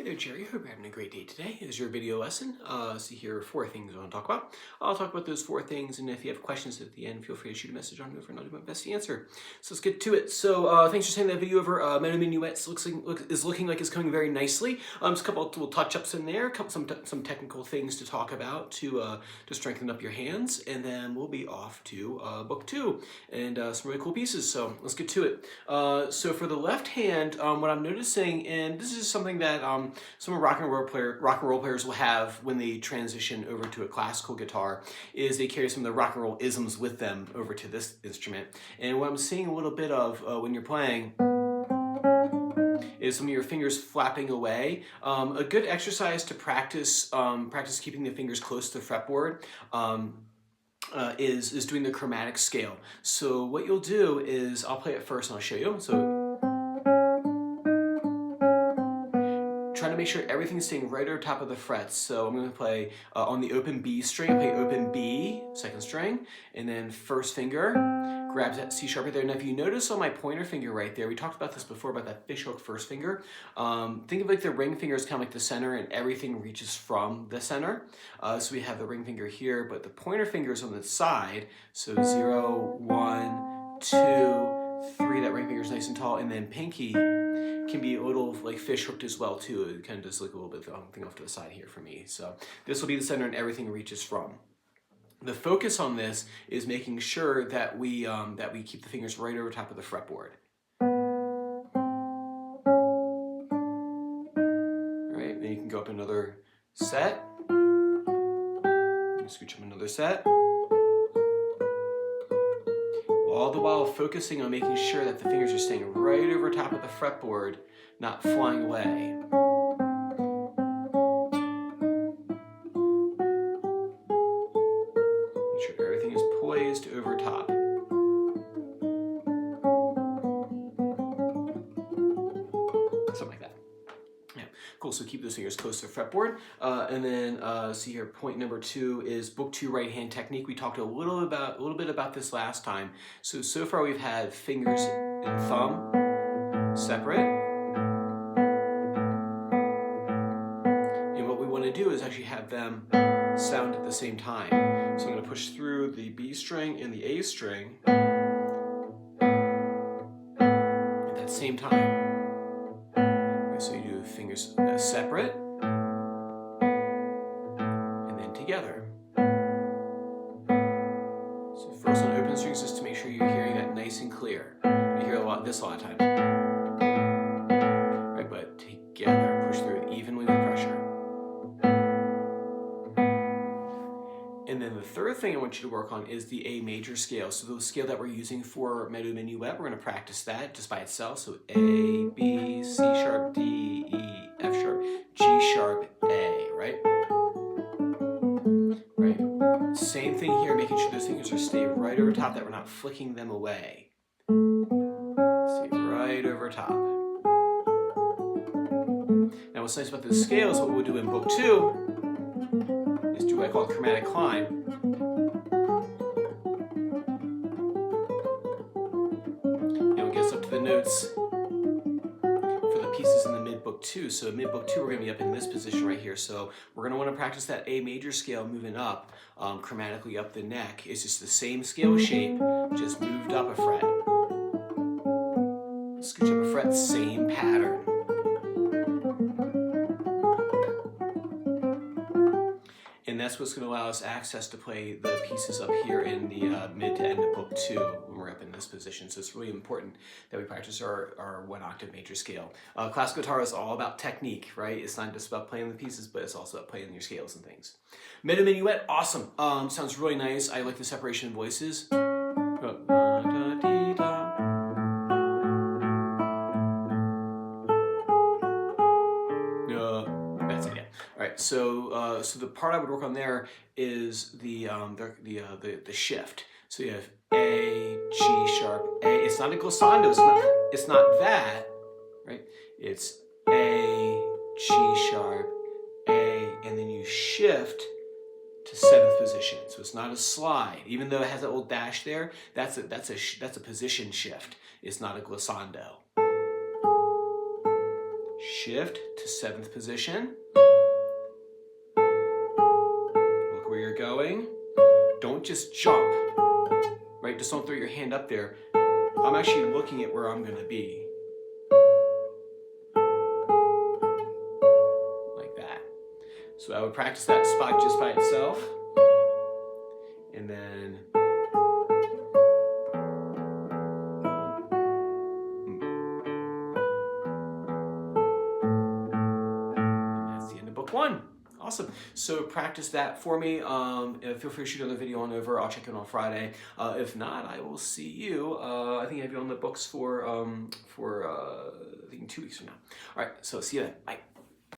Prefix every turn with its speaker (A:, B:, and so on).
A: there, Jerry. Hope you're having a great day today. Here's your video lesson. So here are 4 things I want to talk about. I'll talk about those 4 things, and if you have questions at the end, feel free to shoot a message on over, and I'll do my best to answer. So let's get to it. So thanks for sending that video over. Meadow Minuets is looking like it's coming very nicely. Just a couple of little touch-ups in there, some technical things to talk about to strengthen up your hands, and then we'll be off to book 2 and some really cool pieces. So let's get to it. So for the left hand, what I'm noticing, and this is something that some rock and roll players will have when they transition over to a classical guitar, is they carry some of the rock and roll isms with them over to this instrument. And what I'm seeing a little bit of when you're playing is some of your fingers flapping away. A good exercise to practice keeping the fingers close to the fretboard is doing the chromatic scale. So what you'll do is, I'll play it first and I'll show you. So trying to make sure everything's staying right over top of the frets. So I'm going to play on the open B string, I'll play open B, 2nd string, and then 1st finger grabs that C sharp right there. Now if you notice on my pointer finger right there, we talked about this before about that fishhook 1st finger. Think of like the ring finger is kind of like the center and everything reaches from the center. So we have the ring finger here, but the pointer finger is on the side. So 0, 1, 2, 3, that ring finger is nice and tall, and then pinky can be a little like fish hooked as well too. It kind of does look a little bit thing off to the side here for me. So this will be the center and everything reaches from. The focus on this is making sure that we keep the fingers right over top of the fretboard. All right, then you can go up another set. Scooch up another set. All the while focusing on making sure that the fingers are staying right over top of the fretboard, not flying away. Make sure everything is poised over top. Something like that. Yeah, cool. So keep those fingers close to the fretboard. And then see here, point number 2 is book 2 right hand technique. We talked a little bit about this last time. So far we've had fingers and thumb separate. And what we want to do is actually have them sound at the same time. So I'm going to push through the B string and the A string at that same time. So you do fingers separate and then together. So first on open strings, just to make sure you're hearing that nice and clear. You hear this a lot of times. Right, but together, push through it evenly with pressure. And then the third thing I want you to work on is the A major scale. So the scale that we're using for Meadow Minuet, we're going to practice that just by itself. So A, B, C sharp, D, E, F sharp, G sharp, A, right? Right. Same thing here, making sure those fingers are stay right over top, that we're not flicking them away. Stay right over top. Now what's nice about this scale is what we'll do in book 2 is do what I call a chromatic climb. And it gets up to the notes for the pieces in the mid-book 2. So mid-book 2, we're going to be up in this position right here. So we're going to want to practice that A major scale moving up, chromatically up the neck. It's just the same scale shape, just moved up a fret. Scooch up a fret, same pattern. And that's what's going to allow us access to play the pieces up here in the mid to end of book 2 when we're up in this position. So it's really important that we practice our 1 octave major scale. Classical guitar is all about technique, right? It's not just about playing the pieces, but it's also about playing your scales and things. Meadow Minuet, awesome. Sounds really nice. I like the separation of voices. That's it, yeah. All right, so the part I would work on there is the shift. So you have A, G sharp, A. It's not a glissando. It's not that, right? It's A, G sharp, A, and then you shift to 7th position. So it's not a slide, even though it has that little dash there. That's a position shift. It's not a glissando. Shift to 7th position. Look where you're going. Don't just jump, right? Just don't throw your hand up there. I'm actually looking at where I'm gonna be. Like that. So I would practice that spot just by itself. And then that's the end of book 1. Awesome. So practice that for me. Feel free to shoot another video on over. I'll check in on Friday. If not, I will see you. I think I have you on the books for I think 2 weeks from now. All right. So see you then. Bye.